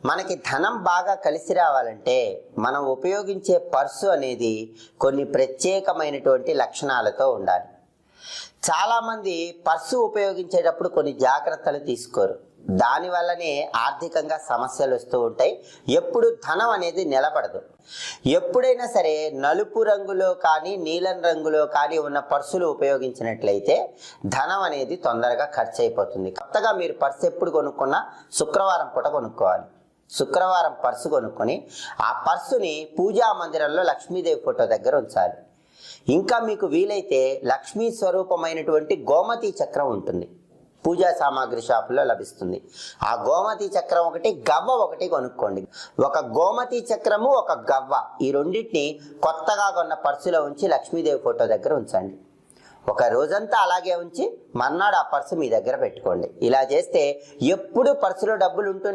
మనకి ధనం బాగా కలిసి రావాలంటే మనం ఉపయోగించే పర్సు అనేది కొన్ని ప్రత్యేకమైనటువంటి లక్షణాలతో ఉండాలి. చాలామంది పర్సు ఉపయోగించేటప్పుడు కొన్ని జాగ్రత్తలు తీసుకోరు. దానివల్లనే ఆర్థికంగా సమస్యలు వస్తూ ఉంటాయి. ఎప్పుడు ధనం అనేది నిలబడదు. ఎప్పుడైనా సరే నలుపు రంగులో కానీ నీలం రంగులో కానీ ఉన్న పర్సులు ఉపయోగించినట్లయితే ధనం అనేది తొందరగా ఖర్చు అయిపోతుంది. కొత్తగా మీరు పర్సు ఎప్పుడు కొనుక్కున్నా శుక్రవారం పూట కొనుక్కోవాలి. శుక్రవారం పర్సు కొనుక్కొని ఆ పర్సుని పూజా మందిరంలో లక్ష్మీదేవి ఫోటో దగ్గర ఉంచాలి. ఇంకా మీకు వీలైతే లక్ష్మీ స్వరూపమైనటువంటి గోమతి చక్రం ఉంటుంది, పూజా సామాగ్రి షాపులో లభిస్తుంది. ఆ గోమతి చక్రం ఒకటి, గవ్వ ఒకటి కొనుక్కోండి. ఒక గోమతి చక్రము, ఒక గవ్వ, ఈ రెండింటిని కొత్తగా కొన్న పర్సులో ఉంచి లక్ష్మీదేవి ఫోటో దగ్గర ఉంచండి. ఒక రోజంతా అలాగే ఉంచి మర్నాడు ఆ పర్సు మీ దగ్గర పెట్టుకోండి. ఇలా చేస్తే ఎప్పుడు పర్సులో డబ్బులు ఉంటూనే